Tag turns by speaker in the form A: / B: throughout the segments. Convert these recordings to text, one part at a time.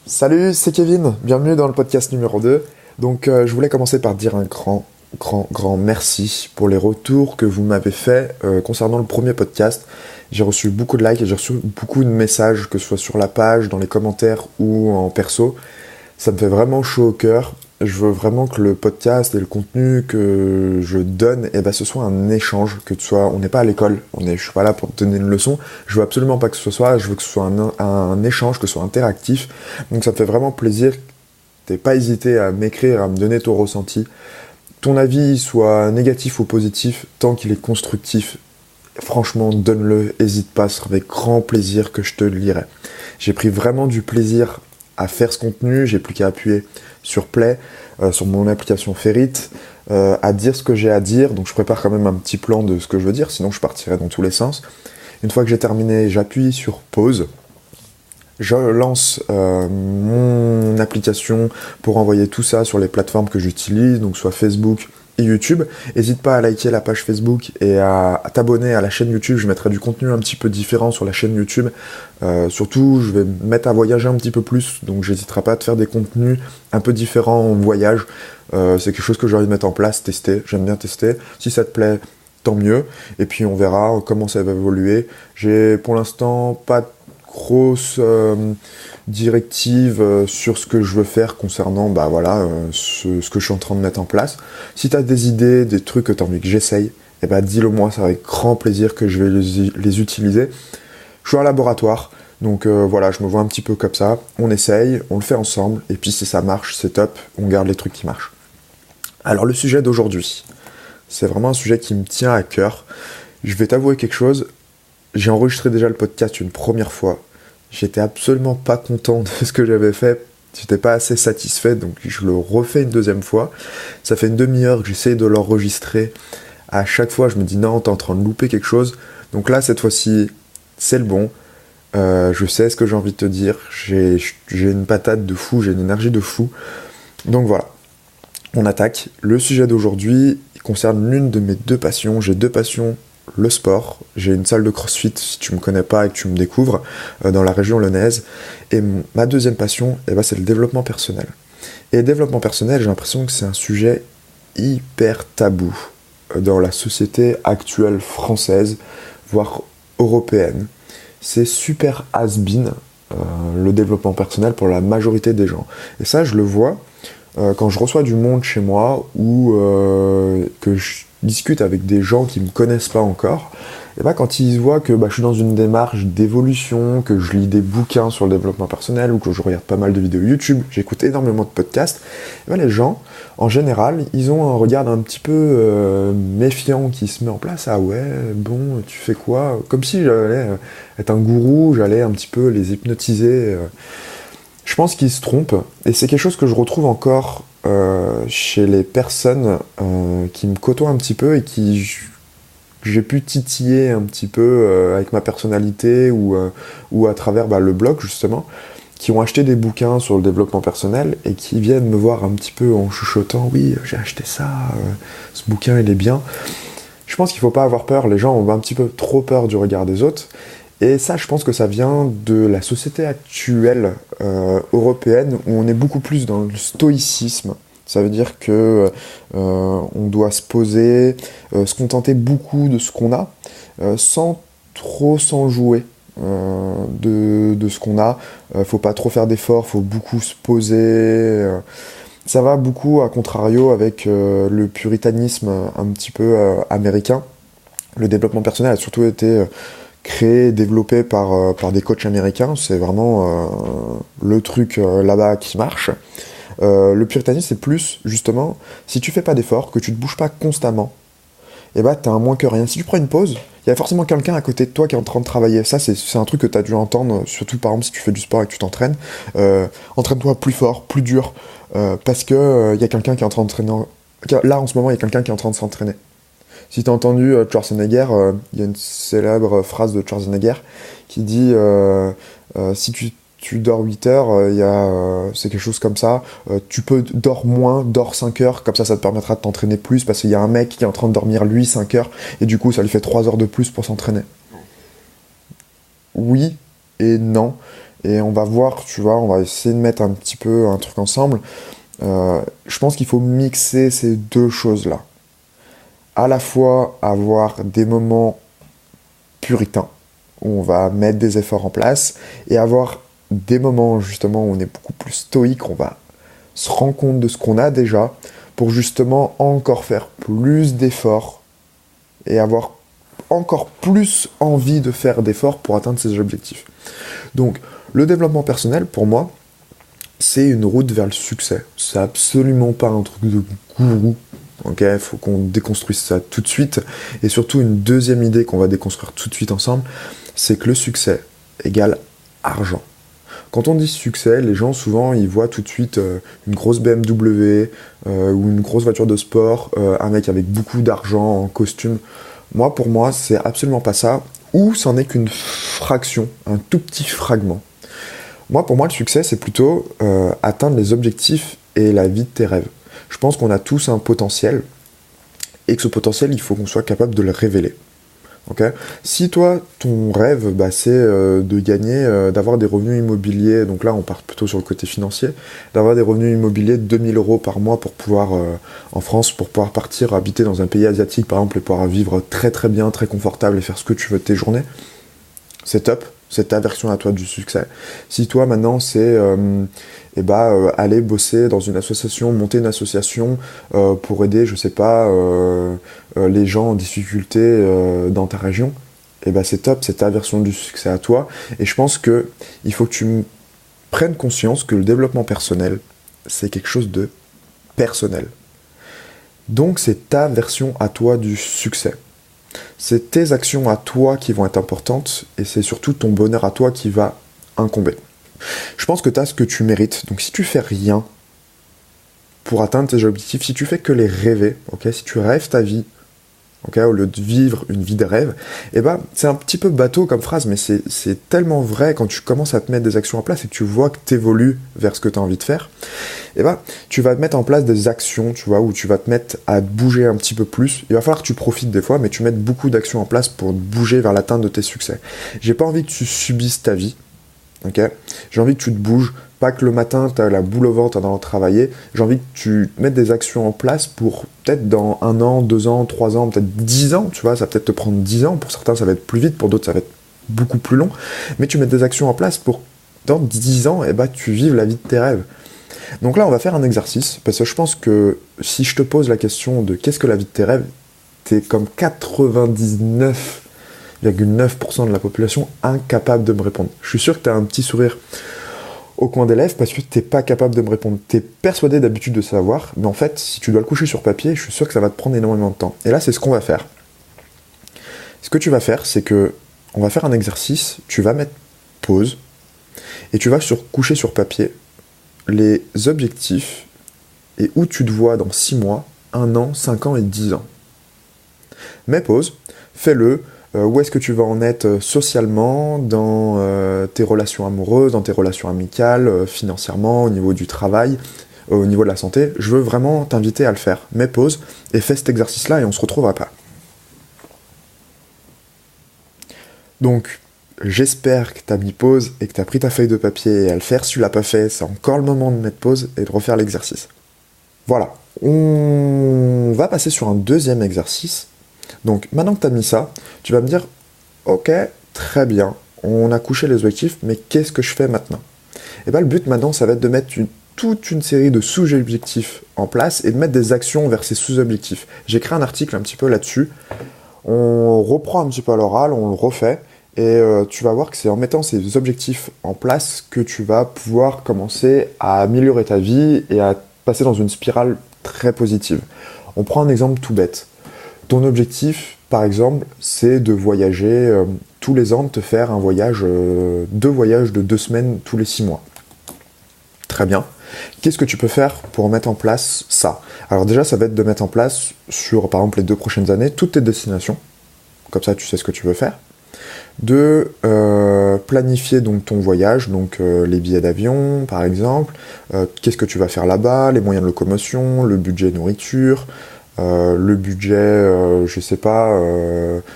A: Salut, c'est Kevin, bienvenue dans le podcast numéro 2. Je voulais commencer par dire un grand merci pour les retours que vous m'avez fait concernant le premier podcast. J'ai reçu beaucoup de likes et j'ai reçu beaucoup de messages, que ce soit sur la page, dans les commentaires ou en perso. Ça me fait vraiment chaud au cœur. Je veux vraiment que le podcast et le contenu que je donne, ce soit un échange, on n'est pas à l'école, je suis pas là pour te donner une leçon, je veux absolument pas que ce soit, je veux que ce soit un échange, que ce soit interactif. Donc ça me fait vraiment plaisir. T'es pas hésité à m'écrire, à me donner ton ressenti. Ton avis, soit négatif ou positif, tant qu'il est constructif, franchement, donne-le, hésite pas, ce sera avec grand plaisir que je te le lirai. J'ai pris vraiment du plaisir à faire ce contenu, j'ai plus qu'à appuyer sur Play, sur mon application Ferrite, à dire ce que j'ai à dire, donc je prépare quand même un petit plan de ce que je veux dire, sinon je partirai dans tous les sens. Une fois que j'ai terminé, j'appuie sur pause, je lance mon application pour envoyer tout ça sur les plateformes que j'utilise, donc soit Facebook et YouTube. N'hésite pas à liker la page Facebook et à t'abonner à la chaîne YouTube. Je mettrai du contenu un petit peu différent sur la chaîne YouTube. Surtout, je vais me mettre à voyager un petit peu plus, donc j'hésiterai pas à te faire des contenus un peu différents en voyage. C'est quelque chose que j'ai envie de mettre en place, tester. J'aime bien tester. Si ça te plaît, tant mieux. Et puis on verra comment ça va évoluer. J'ai pour l'instant pas grosse directive sur ce que je veux faire concernant ce que je suis en train de mettre en place. Si tu as des idées, des trucs que tu as envie que j'essaye, dis-le moi, c'est avec grand plaisir que je vais les utiliser. Je suis un laboratoire, donc je me vois un petit peu comme ça. On essaye, on le fait ensemble, et puis si ça marche, c'est top, on garde les trucs qui marchent. Alors le sujet d'aujourd'hui, c'est vraiment un sujet qui me tient à cœur. Je vais t'avouer quelque chose. J'ai enregistré déjà le podcast une première fois. J'étais absolument pas content de ce que j'avais fait. J'étais pas assez satisfait, donc je le refais une deuxième fois. Ça fait une demi-heure que j'essaye de l'enregistrer. À chaque fois, je me dis non, t'es en train de louper quelque chose. Donc là, cette fois-ci, c'est le bon. Je sais ce que j'ai envie de te dire. J'ai une patate de fou, j'ai une énergie de fou. Donc voilà, on attaque. Le sujet d'aujourd'hui concerne l'une de mes deux passions. J'ai deux passions. Le sport, j'ai une salle de crossfit si tu me connais pas et que tu me découvres dans la région lyonnaise, et ma deuxième passion c'est le développement personnel. Et le développement personnel, j'ai l'impression que c'est un sujet hyper tabou dans la société actuelle française, voire européenne. C'est super has-been le développement personnel pour la majorité des gens, et ça je le vois quand je reçois du monde chez moi ou que je discute avec des gens qui me connaissent pas encore, et quand ils voient que je suis dans une démarche d'évolution, que je lis des bouquins sur le développement personnel ou que je regarde pas mal de vidéos YouTube, j'écoute énormément de podcasts, les gens, en général, ils ont un regard un petit peu méfiant qui se met en place. Ah ouais, bon, tu fais quoi? Comme si j'allais être un gourou, j'allais un petit peu les hypnotiser. Je pense qu'ils se trompent, et c'est quelque chose que je retrouve encore chez les personnes qui me côtoient un petit peu et j'ai pu titiller un petit peu avec ma personnalité ou à travers le blog justement, qui ont acheté des bouquins sur le développement personnel et qui viennent me voir un petit peu en chuchotant: oui, j'ai acheté ça, ce bouquin il est bien. Je pense qu'il faut pas avoir peur, les gens ont un petit peu trop peur du regard des autres. Et ça, je pense que ça vient de la société actuelle européenne, où on est beaucoup plus dans le stoïcisme. Ça veut dire que on doit se poser, se contenter beaucoup de ce qu'on a, sans trop s'en jouer de ce qu'on a. Faut pas trop faire d'efforts, faut beaucoup se poser. Ça va beaucoup à contrario avec le puritanisme un petit peu américain. Le développement personnel a surtout été créé, développé par des coachs américains. C'est vraiment le truc là-bas qui marche. Le puritanisme, c'est plus, justement, si tu fais pas d'efforts, que tu te bouges pas constamment, t'as un moins que rien. Si tu prends une pause, il y a forcément quelqu'un à côté de toi qui est en train de travailler. Ça, c'est un truc que tu as dû entendre, surtout par exemple si tu fais du sport et que tu t'entraînes. Entraîne-toi plus fort, plus dur, parce que y a quelqu'un qui est en train de s'entraîner. Là, en ce moment, il y a quelqu'un qui est en train de s'entraîner. Si tu as entendu Schwarzenegger, il y a une célèbre phrase de Schwarzenegger qui dit si tu dors 8 heures, c'est quelque chose comme ça, tu peux dors moins, dors 5 heures, comme ça te permettra de t'entraîner plus, parce qu'il y a un mec qui est en train de dormir lui 5 heures, et du coup ça lui fait 3 heures de plus pour s'entraîner. Oui et non. et on va voir, tu vois, on va essayer de mettre un petit peu un truc ensemble. Je pense qu'il faut mixer ces deux choses-là. À la fois avoir des moments puritains, où on va mettre des efforts en place, et avoir des moments justement où on est beaucoup plus stoïque, on va se rendre compte de ce qu'on a déjà, pour justement encore faire plus d'efforts, et avoir encore plus envie de faire d'efforts pour atteindre ses objectifs. Donc, le développement personnel, pour moi, c'est une route vers le succès. C'est absolument pas un truc de gourou. Ok, faut qu'on déconstruise ça tout de suite. Et surtout, une deuxième idée qu'on va déconstruire tout de suite ensemble, c'est que le succès égale argent. Quand on dit succès, les gens souvent ils voient tout de suite une grosse BMW ou une grosse voiture de sport, un mec avec beaucoup d'argent en costume. Pour moi, c'est absolument pas ça. Ou c'en est qu'une fraction, un tout petit fragment. Pour moi, le succès, c'est plutôt atteindre les objectifs et la vie de tes rêves. Je pense qu'on a tous un potentiel, et que ce potentiel, il faut qu'on soit capable de le révéler. Okay. Si toi, ton rêve, c'est de gagner, d'avoir des revenus immobiliers, donc là on part plutôt sur le côté financier, d'avoir des revenus immobiliers de 2000 € par mois pour pouvoir, en France, pour pouvoir partir habiter dans un pays asiatique par exemple, et pouvoir vivre très très bien, très confortable et faire ce que tu veux de tes journées, c'est top, c'est ta version à toi du succès. Si toi maintenant c'est aller bosser dans une association, monter une association pour aider, je sais pas, les gens en difficulté dans ta région, c'est top, c'est ta version du succès à toi. Et je pense que il faut que tu prennes conscience que le développement personnel, c'est quelque chose de personnel. Donc c'est ta version à toi du succès. C'est tes actions à toi qui vont être importantes, et c'est surtout ton bonheur à toi qui va incomber. Je pense que tu as ce que tu mérites, donc si tu fais rien pour atteindre tes objectifs, si tu fais que les rêver, si tu rêves ta vie, au lieu de vivre une vie de rêve, c'est un petit peu bateau comme phrase, mais c'est tellement vrai quand tu commences à te mettre des actions en place et que tu vois que tu évolues vers ce que tu as envie de faire, tu vas te mettre en place des actions, tu vois, où tu vas te mettre à te bouger un petit peu plus. Il va falloir que tu profites des fois, mais tu mettes beaucoup d'actions en place pour te bouger vers l'atteinte de tes succès. J'ai pas envie que tu subisses ta vie, j'ai envie que tu te bouges, pas que le matin tu as la boule au ventre en allant travailler. J'ai envie que tu mettes des actions en place pour peut-être dans 1 an, 2 ans, 3 ans, peut-être 10 ans, tu vois, ça va peut-être te prendre 10 ans, pour certains ça va être plus vite, pour d'autres ça va être beaucoup plus long, mais tu mets des actions en place pour dans 10 ans, tu vives la vie de tes rêves. Donc là on va faire un exercice, parce que je pense que si je te pose la question de qu'est-ce que la vie de tes rêves, t'es comme 99,9% de la population incapable de me répondre. Je suis sûr que tu as un petit sourire au coin des lèvres parce que tu n'es pas capable de me répondre. Tu es persuadé d'habitude de savoir, mais en fait, si tu dois le coucher sur papier, je suis sûr que ça va te prendre énormément de temps. Et là, c'est ce qu'on va faire. Ce que tu vas faire, c'est que on va faire un exercice, tu vas mettre pause, et tu vas coucher sur papier les objectifs et où tu te vois dans 6 mois, 1 an, 5 ans et 10 ans. Mets pause, fais-le. Où est-ce que tu vas en être socialement, dans tes relations amoureuses, dans tes relations amicales, financièrement, au niveau du travail, au niveau de la santé. Je veux vraiment t'inviter à le faire. Mets pause et fais cet exercice-là et on se retrouve après. Donc, j'espère que tu as mis pause et que tu as pris ta feuille de papier à le faire. Si tu l'as pas fait, c'est encore le moment de mettre pause et de refaire l'exercice. Voilà. On va passer sur un deuxième exercice. Donc maintenant que tu as mis ça, tu vas me dire ok, très bien, on a couché les objectifs, mais qu'est-ce que je fais maintenant? Le but maintenant, ça va être de mettre toute une série de sous-objectifs en place et de mettre des actions vers ces sous-objectifs. J'ai créé un article un petit peu là-dessus. On reprend un petit peu à l'oral, on le refait, et tu vas voir que c'est en mettant ces objectifs en place que tu vas pouvoir commencer à améliorer ta vie et à passer dans une spirale très positive. On prend un exemple tout bête. Ton objectif, par exemple, c'est de voyager tous les ans, de te faire un voyage, 2 voyages de 2 semaines tous les 6 mois. Très bien. Qu'est-ce que tu peux faire pour mettre en place ça? Alors déjà, ça va être de mettre en place sur, par exemple, les 2 prochaines années, toutes tes destinations. Comme ça, tu sais ce que tu veux faire. De planifier donc ton voyage, donc les billets d'avion, par exemple. Qu'est-ce que tu vas faire là-bas, les moyens de locomotion, le budget nourriture, le budget, je sais pas,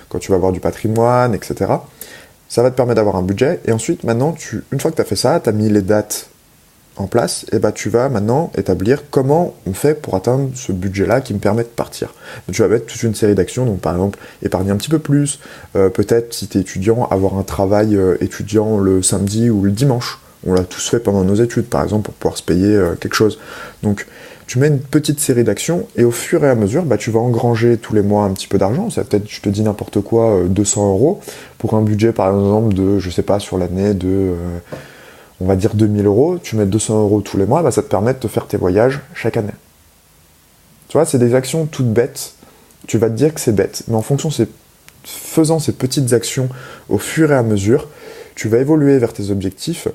A: quand tu vas avoir du patrimoine, etc. Ça va te permettre d'avoir un budget. Et ensuite, maintenant, une fois que tu as fait ça, tu as mis les dates en place, et bah tu vas maintenant établir comment on fait pour atteindre ce budget-là qui me permet de partir. Donc, tu vas mettre toute une série d'actions, donc par exemple épargner un petit peu plus, peut-être si tu es étudiant, avoir un travail étudiant le samedi ou le dimanche. On l'a tous fait pendant nos études, par exemple, pour pouvoir se payer quelque chose. Donc tu mets une petite série d'actions et au fur et à mesure, bah, tu vas engranger tous les mois un petit peu d'argent. Ça peut-être, je te dis n'importe quoi, 200 euros pour un budget par exemple de, je sais pas, sur l'année de... on va dire 2000 euros, tu mets 200 euros tous les mois, bah ça te permet de te faire tes voyages chaque année. Tu vois, c'est des actions toutes bêtes. Tu vas te dire que c'est bête, mais en faisant ces petites actions au fur et à mesure, tu vas évoluer vers tes objectifs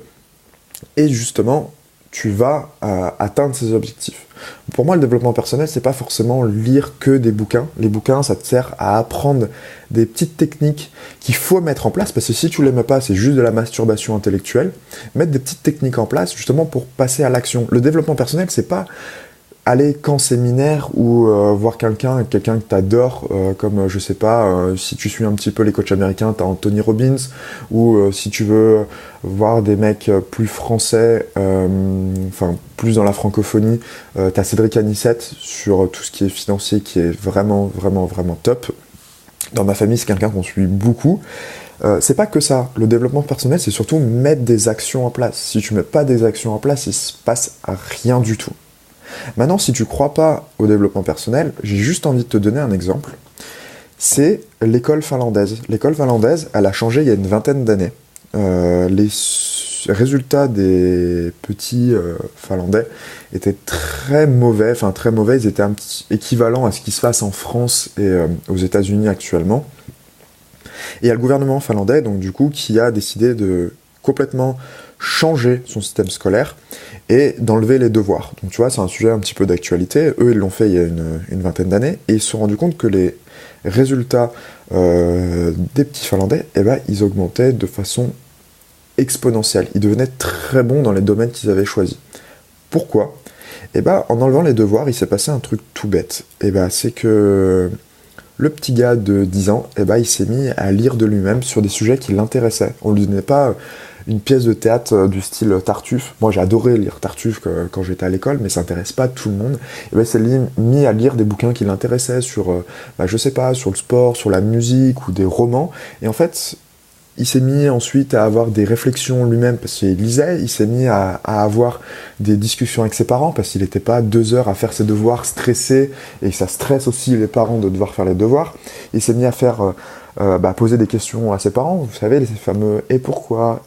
A: et justement, tu vas atteindre ces objectifs. Pour moi, le développement personnel, c'est pas forcément lire que des bouquins. Les bouquins, ça te sert à apprendre des petites techniques qu'il faut mettre en place, parce que si tu les mets pas, c'est juste de la masturbation intellectuelle. Mettre des petites techniques en place, justement, pour passer à l'action. Le développement personnel, c'est pas aller qu'en séminaire ou voir quelqu'un que t'adores, comme je sais pas, si tu suis un petit peu les coachs américains, t'as Anthony Robbins, ou si tu veux voir des mecs plus français, enfin plus dans la francophonie, t'as Cédric Anissette sur tout ce qui est financier qui est vraiment top. Dans ma famille, c'est quelqu'un qu'on suit beaucoup. C'est pas que ça. Le développement personnel, c'est surtout mettre des actions en place. Si tu mets pas des actions en place, il se passe rien du tout. Maintenant, si tu crois pas au développement personnel, j'ai juste envie de te donner un exemple. C'est l'école finlandaise. L'école finlandaise, elle a changé il y a une vingtaine d'années. Les résultats des petits Finlandais étaient très mauvais. Enfin, très mauvais. Ils étaient un petit équivalent à ce qui se passe en France et aux États-Unis actuellement. Et il y a le gouvernement finlandais, donc du coup, qui a décidé de complètement changer son système scolaire et d'enlever les devoirs. Donc tu vois, c'est un sujet un petit peu d'actualité. Eux, ils l'ont fait il y a une vingtaine d'années et ils se sont rendus compte que les résultats des petits Finlandais, eh ben, ils augmentaient de façon exponentielle. Ils devenaient très bons dans les domaines qu'ils avaient choisis. Pourquoi ? Eh ben, en enlevant les devoirs, il s'est passé un truc tout bête. Eh ben, c'est que le petit gars de 10 ans, eh ben, il s'est mis à lire de lui-même sur des sujets qui l'intéressaient. On ne lui donnait pas une pièce de théâtre du style Tartuffe. Moi, j'ai adoré lire Tartuffe quand j'étais à l'école, mais ça n'intéresse pas tout le monde. Et ben, il s'est mis à lire des bouquins qui l'intéressaient sur, je sais pas, sur le sport, sur la musique ou des romans. Et en fait, il s'est mis ensuite à avoir des réflexions lui-même parce qu'il lisait, il s'est mis à avoir des discussions avec ses parents parce qu'il n'était pas 2 heures à faire ses devoirs stressé, et ça stresse aussi les parents de devoir faire les devoirs. Il s'est mis à faire poser des questions à ses parents, vous savez, les fameux « et pourquoi ?»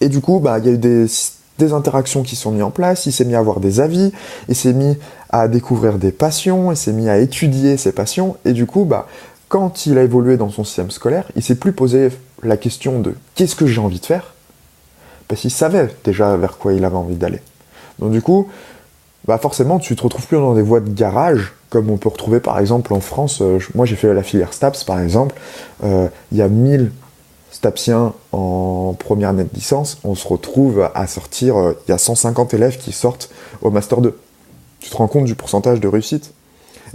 A: Et du coup, il y a eu des interactions qui sont mises en place, il s'est mis à avoir des avis, il s'est mis à découvrir des passions, il s'est mis à étudier ses passions, et du coup, quand il a évolué dans son système scolaire, il s'est plus posé la question de « qu'est-ce que j'ai envie de faire ?» parce qu'il savait déjà vers quoi il avait envie d'aller. Donc du coup, forcément, tu te retrouves plus dans des voies de garage, comme on peut retrouver par exemple en France. Moi, j'ai fait la filière STAPS, par exemple. Il y a 1000 STAPsiens en première année de licence. On se retrouve à sortir, il y a 150 élèves qui sortent au Master 2. Tu te rends compte du pourcentage de réussite ?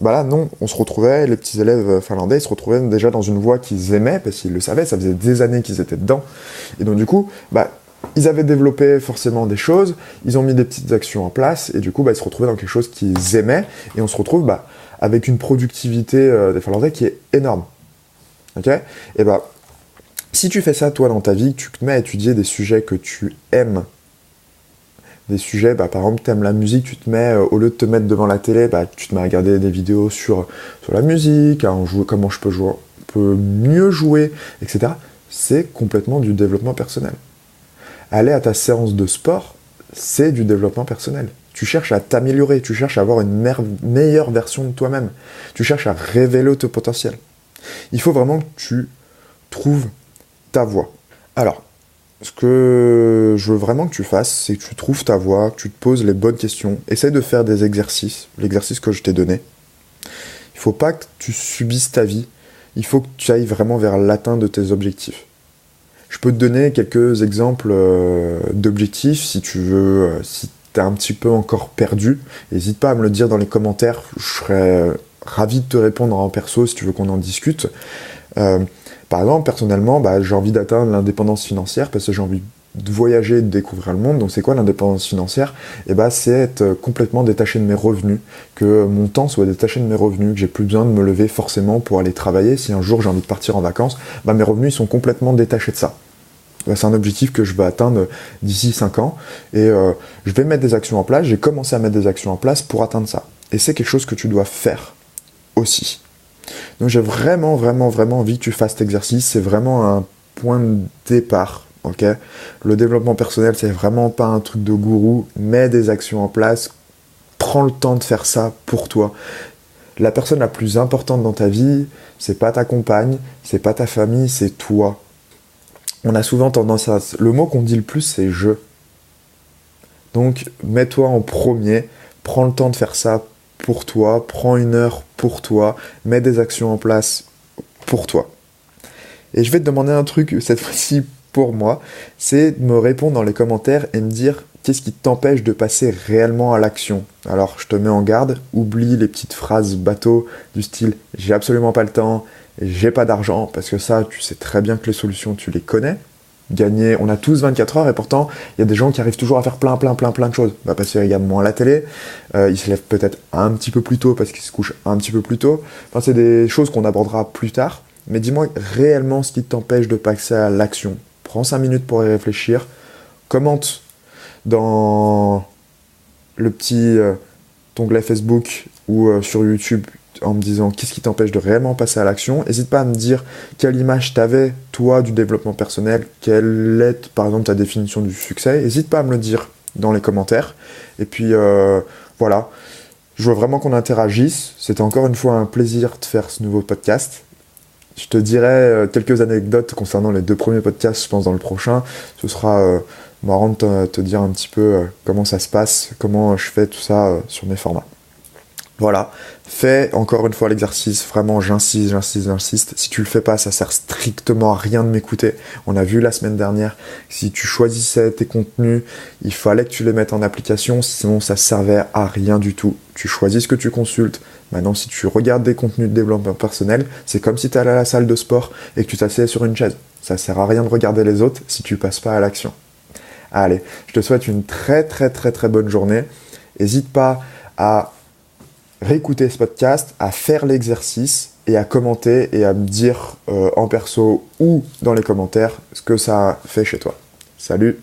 A: Là, non, on se retrouvait, les petits élèves finlandais, ils se retrouvaient déjà dans une voie qu'ils aimaient, parce qu'ils le savaient, ça faisait des années qu'ils étaient dedans. Et donc du coup, ils avaient développé forcément des choses, ils ont mis des petites actions en place, et du coup, ils se retrouvaient dans quelque chose qu'ils aimaient, et on se retrouve avec une productivité des Finlandais qui est énorme. Ok ? Et si tu fais ça, toi, dans ta vie, tu te mets à étudier des sujets que tu aimes, des sujets, par exemple, t'aimes la musique, tu te mets, au lieu de te mettre devant la télé, tu te mets à regarder des vidéos sur la musique, comment je peux mieux jouer, etc. C'est complètement du développement personnel. Aller à ta séance de sport, c'est du développement personnel. Tu cherches à t'améliorer, tu cherches à avoir une meilleure version de toi-même. Tu cherches à révéler ton potentiel. Il faut vraiment que tu trouves ta voie. Alors, ce que je veux vraiment que tu fasses, c'est que tu trouves ta voie, que tu te poses les bonnes questions. Essaye de faire des exercices, l'exercice que je t'ai donné. Il ne faut pas que tu subisses ta vie. Il faut que tu ailles vraiment vers l'atteinte de tes objectifs. Je peux te donner quelques exemples d'objectifs si tu veux, si tu es un petit peu encore perdu. N'hésite pas à me le dire dans les commentaires. Je serais ravi de te répondre en perso si tu veux qu'on en discute. Par exemple, personnellement, j'ai envie d'atteindre l'indépendance financière parce que j'ai envie de voyager, de découvrir le monde. Donc c'est quoi l'indépendance financière? C'est être complètement détaché de mes revenus, que mon temps soit détaché de mes revenus, que j'ai plus besoin de me lever forcément pour aller travailler. Si un jour j'ai envie de partir en vacances, mes revenus ils sont complètement détachés de ça. C'est un objectif que je veux atteindre d'ici 5 ans et je vais mettre des actions en place. J'ai commencé à mettre des actions en place pour atteindre ça. Et c'est quelque chose que tu dois faire aussi. Donc j'ai vraiment, vraiment, vraiment envie que tu fasses cet exercice. C'est vraiment un point de départ. Okay, le développement personnel, c'est vraiment pas un truc de gourou. Mets des actions en place. Prends le temps de faire ça pour toi. La personne la plus importante dans ta vie, c'est pas ta compagne, c'est pas ta famille, c'est toi. On a souvent tendance à... Le mot qu'on dit le plus, c'est « je ». Donc, mets-toi en premier, prends le temps de faire ça pour toi, prends 1 heure pour toi, mets des actions en place pour toi. Et je vais te demander un truc, cette fois-ci pour moi, c'est de me répondre dans les commentaires et me dire qu'est-ce qui t'empêche de passer réellement à l'action. Alors, je te mets en garde, oublie les petites phrases bateau du style « j'ai absolument pas le temps », j'ai pas d'argent, parce que ça, tu sais très bien que les solutions, tu les connais. Gagner, on a tous 24 heures et pourtant, il y a des gens qui arrivent toujours à faire plein de choses. Parce qu'ils regardent moins la télé, ils se lèvent peut-être un petit peu plus tôt parce qu'ils se couchent un petit peu plus tôt. Enfin, c'est des choses qu'on abordera plus tard. Mais dis-moi réellement ce qui t'empêche de passer à l'action. Prends 5 minutes pour y réfléchir. Commente dans le petit onglet Facebook ou sur YouTube en me disant qu'est-ce qui t'empêche de réellement passer à l'action. N'hésite pas à me dire quelle image t'avais, toi, du développement personnel, quelle est, par exemple, ta définition du succès. N'hésite pas à me le dire dans les commentaires. Et puis, voilà. Je veux vraiment qu'on interagisse. C'était encore une fois un plaisir de faire ce nouveau podcast. Je te dirai quelques anecdotes concernant les 2 premiers podcasts, je pense, dans le prochain. Ce sera marrant de te dire un petit peu comment ça se passe, comment je fais tout ça sur mes formats. Voilà, fais encore une fois l'exercice, vraiment j'insiste. Si tu le fais pas, ça sert strictement à rien de m'écouter. On a vu la semaine dernière, si tu choisissais tes contenus, il fallait que tu les mettes en application, sinon ça servait à rien du tout. Tu choisis ce que tu consultes. Maintenant, si tu regardes des contenus de développement personnel, c'est comme si tu allais à la salle de sport et que tu t'asseyais sur une chaise. Ça sert à rien de regarder les autres si tu passes pas à l'action. Allez, je te souhaite une très bonne journée. N'hésite pas à réécouter ce podcast, à faire l'exercice et à commenter et à me dire en perso ou dans les commentaires ce que ça fait chez toi. Salut!